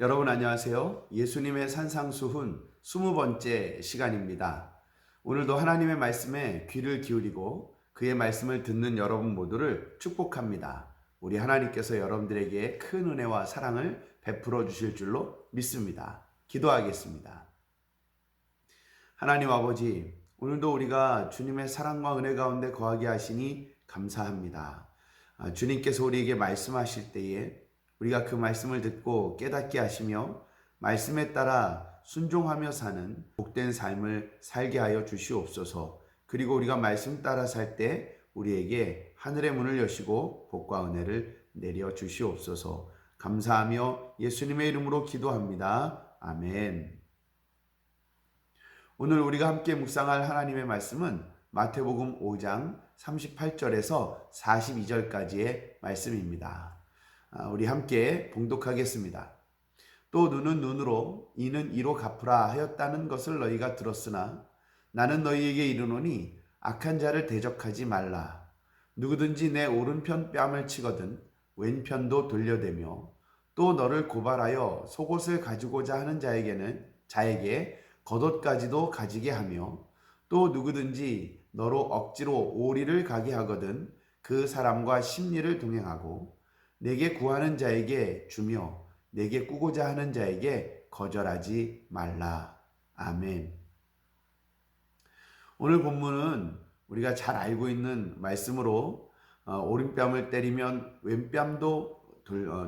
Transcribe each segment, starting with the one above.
여러분 안녕하세요. 예수님의 산상수훈 20번째 시간입니다. 오늘도 하나님의 말씀에 귀를 기울이고 그의 말씀을 듣는 여러분 모두를 축복합니다. 우리 하나님께서 여러분들에게 큰 은혜와 사랑을 베풀어 주실 줄로 믿습니다. 기도하겠습니다. 하나님 아버지, 오늘도 우리가 주님의 사랑과 은혜 가운데 거하게 하시니 감사합니다. 주님께서 우리에게 말씀하실 때에 우리가 그 말씀을 듣고 깨닫게 하시며 말씀에 따라 순종하며 사는 복된 삶을 살게 하여 주시옵소서. 그리고 우리가 말씀 따라 살 때 우리에게 하늘의 문을 여시고 복과 은혜를 내려 주시옵소서. 감사하며 예수님의 이름으로 기도합니다. 아멘. 오늘 우리가 함께 묵상할 하나님의 말씀은 마태복음 5장 38절에서 42절까지의 말씀입니다. 우리 함께 봉독하겠습니다. 또 눈은 눈으로 이는 이로 갚으라 하였다는 것을 너희가 들었으나 나는 너희에게 이르노니 악한 자를 대적하지 말라. 누구든지 내 오른편 뺨을 치거든 왼편도 돌려대며 또 너를 고발하여 속옷을 가지고자 하는 자에게 겉옷까지도 가지게 하며 또 누구든지 너로 억지로 오리를 가게 하거든 그 사람과 심리를 동행하고 내게 구하는 자에게 주며 내게 꾸고자 하는 자에게 거절하지 말라. 아멘. 오늘 본문은 우리가 잘 알고 있는 말씀으로 오른뺨을 때리면 왼뺨도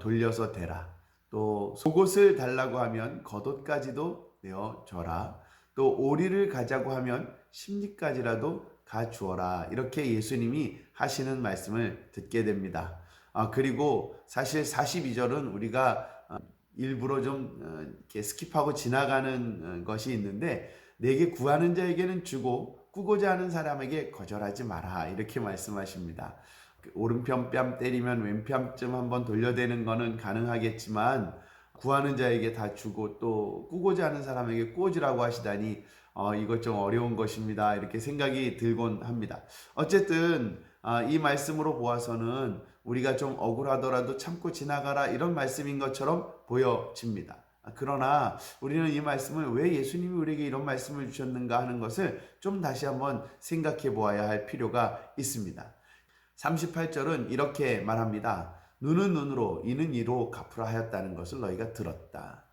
돌려서 대라. 또 속옷을 달라고 하면 겉옷까지도 내어줘라. 또 오리를 가자고 하면 심리까지라도 가주어라. 이렇게 예수님이 하시는 말씀을 듣게 됩니다. 그리고 사실 42절은 우리가 일부러 좀 이렇게 스킵하고 지나가는 것이 있는데 내게 구하는 자에게는 주고 꾸고자 하는 사람에게 거절하지 마라. 이렇게 말씀하십니다. 오른편 뺨 때리면 왼편쯤 한번 돌려대는 거는 가능하겠지만 구하는 자에게 다 주고 또 꾸고자 하는 사람에게 꾸어주라고 하시다니 이것 좀 어려운 것입니다. 이렇게 생각이 들곤 합니다. 어쨌든 이 말씀으로 보아서는 우리가 좀 억울하더라도 참고 지나가라 이런 말씀인 것처럼 보여집니다. 그러나 우리는 이 말씀을 왜 예수님이 우리에게 이런 말씀을 주셨는가 하는 것을 좀 다시 한번 생각해 보아야 할 필요가 있습니다. 38절은 이렇게 말합니다. 눈은 눈으로 이는 이로 갚으라 하였다는 것을 너희가 들었다.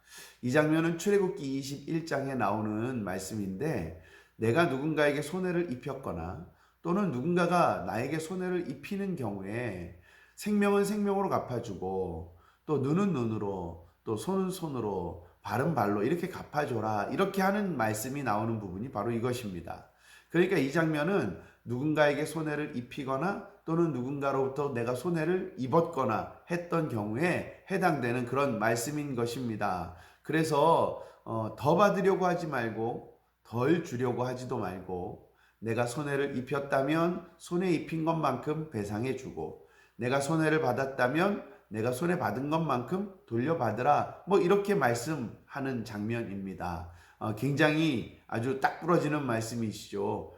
이 장면은 출애굽기 21장에 나오는 말씀인데 내가 누군가에게 손해를 입혔거나 또는 누군가가 나에게 손해를 입히는 경우에 생명은 생명으로 갚아주고 또 눈은 눈으로 또 손은 손으로 발은 발로 이렇게 갚아줘라 이렇게 하는 말씀이 나오는 부분이 바로 이것입니다. 그러니까 이 장면은 누군가에게 손해를 입히거나 또는 누군가로부터 내가 손해를 입었거나 했던 경우에 해당되는 그런 말씀인 것입니다. 그래서 더 받으려고 하지 말고 덜 주려고 하지도 말고 내가 손해를 입혔다면 손해 입힌 것만큼 배상해 주고 내가 손해를 받았다면 내가 손해 받은 것만큼 돌려받으라 이렇게 말씀하는 장면입니다. 굉장히 아주 딱 부러지는 말씀이시죠.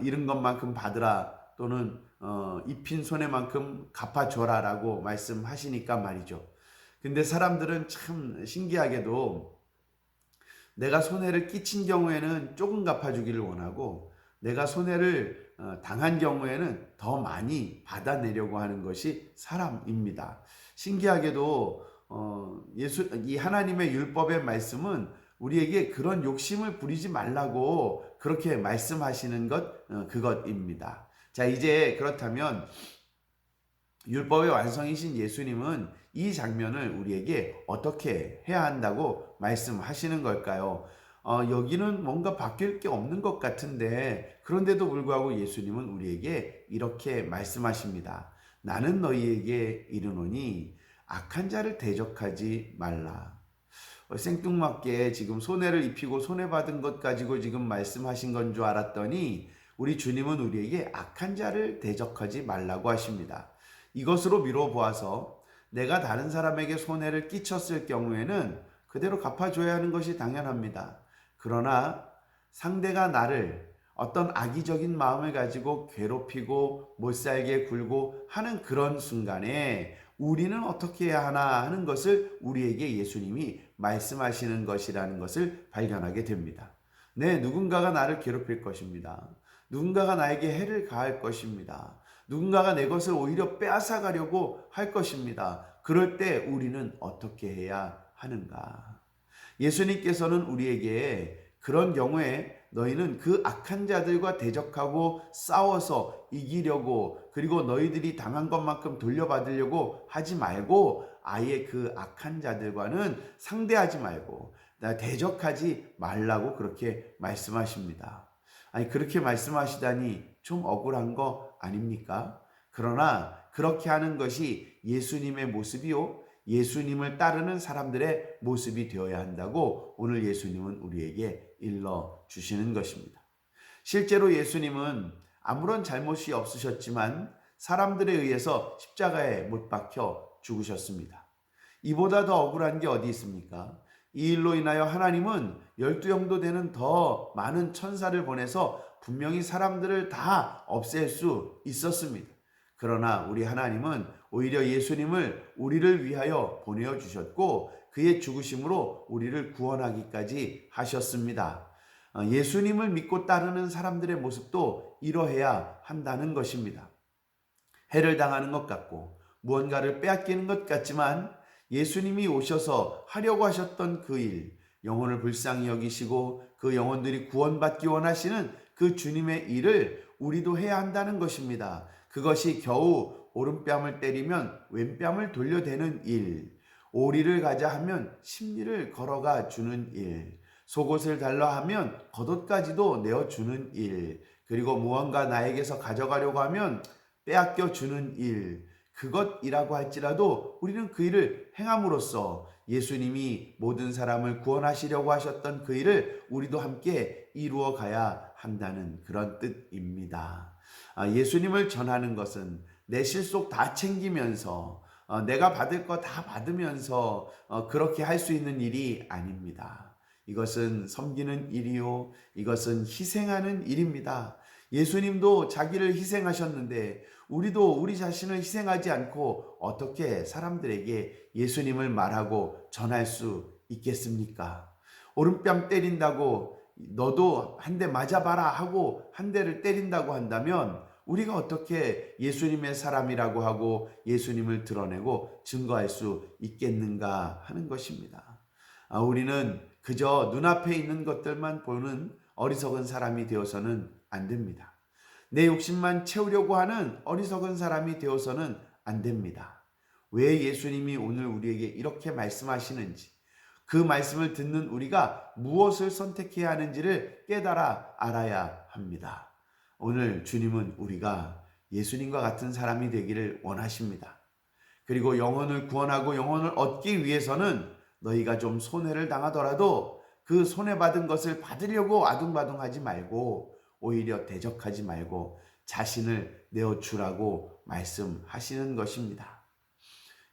잃은 것만큼 받으라 또는 입힌 손해만큼 갚아줘라라고 말씀하시니까 말이죠. 근데 사람들은 참 신기하게도 내가 손해를 끼친 경우에는 조금 갚아주기를 원하고 내가 손해를 당한 경우에는 더 많이 받아내려고 하는 것이 사람입니다. 신기하게도 이 하나님의 율법의 말씀은 우리에게 그런 욕심을 부리지 말라고 그렇게 말씀하시는 그것입니다. 자, 이제 그렇다면 율법의 완성이신 예수님은 이 장면을 우리에게 어떻게 해야 한다고 말씀하시는 걸까요? 여기는 뭔가 바뀔 게 없는 것 같은데 그런데도 불구하고 예수님은 우리에게 이렇게 말씀하십니다. 나는 너희에게 이르노니 악한 자를 대적하지 말라. 생뚱맞게 지금 손해를 입히고 손해받은 것 가지고 지금 말씀하신 건 줄 알았더니 우리 주님은 우리에게 악한 자를 대적하지 말라고 하십니다. 이것으로 미뤄 보아서 내가 다른 사람에게 손해를 끼쳤을 경우에는 그대로 갚아줘야 하는 것이 당연합니다. 그러나 상대가 나를 어떤 악의적인 마음을 가지고 괴롭히고 못살게 굴고 하는 그런 순간에 우리는 어떻게 해야 하나 하는 것을 우리에게 예수님이 말씀하시는 것이라는 것을 발견하게 됩니다. 네, 누군가가 나를 괴롭힐 것입니다. 누군가가 나에게 해를 가할 것입니다. 누군가가 내 것을 오히려 빼앗아 가려고 할 것입니다. 그럴 때 우리는 어떻게 해야 하는가? 예수님께서는 우리에게 그런 경우에 너희는 그 악한 자들과 대적하고 싸워서 이기려고, 그리고 너희들이 당한 것만큼 돌려받으려고 하지 말고 아예 그 악한 자들과는 상대하지 말고 대적하지 말라고 그렇게 말씀하십니다. 아니, 그렇게 말씀하시다니 좀 억울한 거 아닙니까? 그러나 그렇게 하는 것이 예수님의 모습이요, 예수님을 따르는 사람들의 모습이 되어야 한다고 오늘 예수님은 우리에게 일러 주시는 것입니다. 실제로 예수님은 아무런 잘못이 없으셨지만 사람들에 의해서 십자가에 못 박혀 죽으셨습니다. 이보다 더 억울한 게 어디 있습니까? 이 일로 인하여 하나님은 12형도 되는 더 많은 천사를 보내서 분명히 사람들을 다 없앨 수 있었습니다. 그러나 우리 하나님은 오히려 예수님을 우리를 위하여 보내어 주셨고 그의 죽으심으로 우리를 구원하기까지 하셨습니다. 예수님을 믿고 따르는 사람들의 모습도 이러해야 한다는 것입니다. 해를 당하는 것 같고 무언가를 빼앗기는 것 같지만 예수님이 오셔서 하려고 하셨던 그 일, 영혼을 불쌍히 여기시고 그 영혼들이 구원받기 원하시는 그 주님의 일을 우리도 해야 한다는 것입니다. 그것이 겨우 오른뺨을 때리면 왼뺨을 돌려대는 일, 오리를 가자 하면 십리를 걸어가 주는 일, 속옷을 달라 하면 겉옷까지도 내어주는 일, 그리고 무언가 나에게서 가져가려고 하면 빼앗겨 주는 일, 그것이라고 할지라도 우리는 그 일을 행함으로써 예수님이 모든 사람을 구원하시려고 하셨던 그 일을 우리도 함께 이루어 가야 한다는 그런 뜻입니다. 예수님을 전하는 것은 내 실속 다 챙기면서 내가 받을 거 다 받으면서 그렇게 할 수 있는 일이 아닙니다. 이것은 섬기는 일이요, 이것은 희생하는 일입니다. 예수님도 자기를 희생하셨는데 우리도 우리 자신을 희생하지 않고 어떻게 사람들에게 예수님을 말하고 전할 수 있겠습니까? 오른뺨 때린다고 너도 한 대 맞아봐라 하고 한 대를 때린다고 한다면 우리가 어떻게 예수님의 사람이라고 하고 예수님을 드러내고 증거할 수 있겠는가 하는 것입니다. 우리는 그저 눈앞에 있는 것들만 보는 어리석은 사람이 되어서는 안 됩니다. 내 욕심만 채우려고 하는 어리석은 사람이 되어서는 안 됩니다. 왜 예수님이 오늘 우리에게 이렇게 말씀하시는지, 그 말씀을 듣는 우리가 무엇을 선택해야 하는지를 깨달아 알아야 합니다. 오늘 주님은 우리가 예수님과 같은 사람이 되기를 원하십니다. 그리고 영혼을 구원하고 영혼을 얻기 위해서는 너희가 좀 손해를 당하더라도 그 손해받은 것을 받으려고 아둥바둥하지 말고 오히려 대적하지 말고 자신을 내어주라고 말씀하시는 것입니다.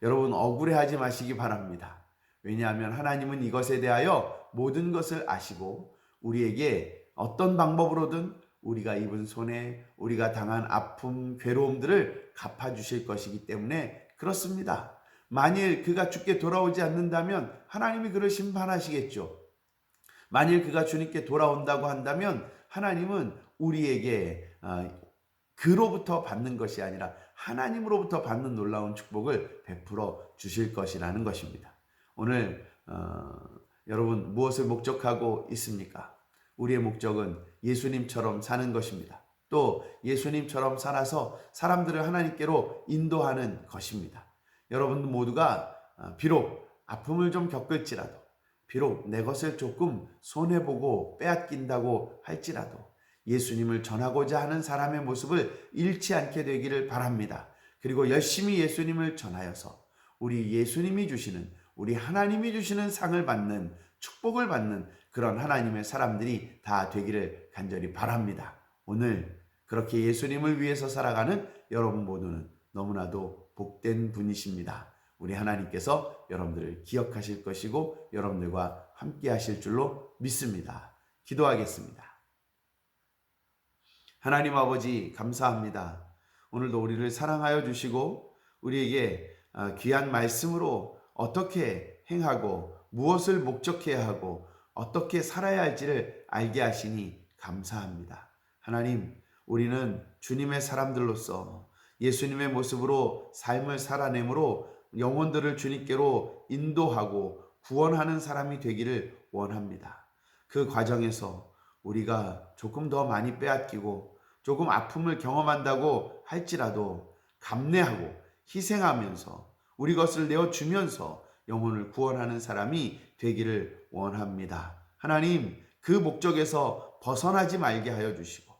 여러분, 억울해하지 마시기 바랍니다. 왜냐하면 하나님은 이것에 대하여 모든 것을 아시고 우리에게 어떤 방법으로든 우리가 입은 손해, 우리가 당한 아픔, 괴로움들을 갚아주실 것이기 때문에 그렇습니다. 만일 그가 주께 돌아오지 않는다면 하나님이 그를 심판하시겠죠. 만일 그가 주님께 돌아온다고 한다면 하나님은 우리에게 그로부터 받는 것이 아니라 하나님으로부터 받는 놀라운 축복을 베풀어 주실 것이라는 것입니다. 오늘 여러분 무엇을 목적하고 있습니까? 우리의 목적은 예수님처럼 사는 것입니다. 또 예수님처럼 살아서 사람들을 하나님께로 인도하는 것입니다. 여러분 모두가 비록 아픔을 좀 겪을지라도, 비록 내 것을 조금 손해보고 빼앗긴다고 할지라도 예수님을 전하고자 하는 사람의 모습을 잃지 않게 되기를 바랍니다. 그리고 열심히 예수님을 전하여서 우리 예수님이 주시는, 우리 하나님이 주시는 상을 받는, 축복을 받는 그런 하나님의 사람들이 다 되기를 간절히 바랍니다. 오늘 그렇게 예수님을 위해서 살아가는 여러분 모두는 너무나도 복된 분이십니다. 우리 하나님께서 여러분들을 기억하실 것이고 여러분들과 함께 하실 줄로 믿습니다. 기도하겠습니다. 하나님 아버지 감사합니다. 오늘도 우리를 사랑하여 주시고 우리에게 귀한 말씀으로 어떻게 행하고 무엇을 목적해야 하고 어떻게 살아야 할지를 알게 하시니 감사합니다. 하나님, 우리는 주님의 사람들로서 예수님의 모습으로 삶을 살아내므로 영혼들을 주님께로 인도하고 구원하는 사람이 되기를 원합니다. 그 과정에서 우리가 조금 더 많이 빼앗기고 조금 아픔을 경험한다고 할지라도 감내하고 희생하면서 우리 것을 내어주면서 영혼을 구원하는 사람이 되기를 원합니다. 하나님, 그 목적에서 벗어나지 말게 하여 주시고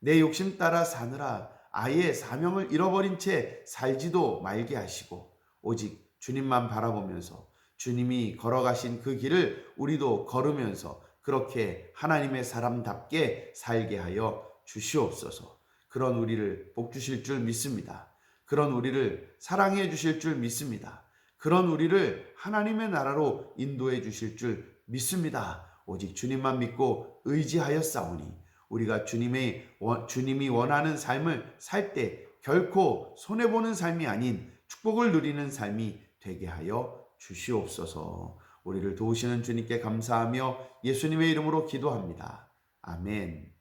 내 욕심 따라 사느라 아예 사명을 잃어버린 채 살지도 말게 하시고 오직 주님만 바라보면서 주님이 걸어가신 그 길을 우리도 걸으면서 그렇게 하나님의 사람답게 살게 하여 주시옵소서. 그런 우리를 복 주실 줄 믿습니다. 그런 우리를 사랑해 주실 줄 믿습니다. 그런 우리를 하나님의 나라로 인도해 주실 줄 믿습니다. 오직 주님만 믿고 의지하여 싸우니 우리가 주님이 원하는 삶을 살 때 결코 손해보는 삶이 아닌 축복을 누리는 삶이 되게 하여 주시옵소서. 우리를 도우시는 주님께 감사하며 예수님의 이름으로 기도합니다. 아멘.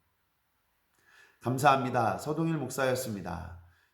감사합니다. 서동일 목사였습니다.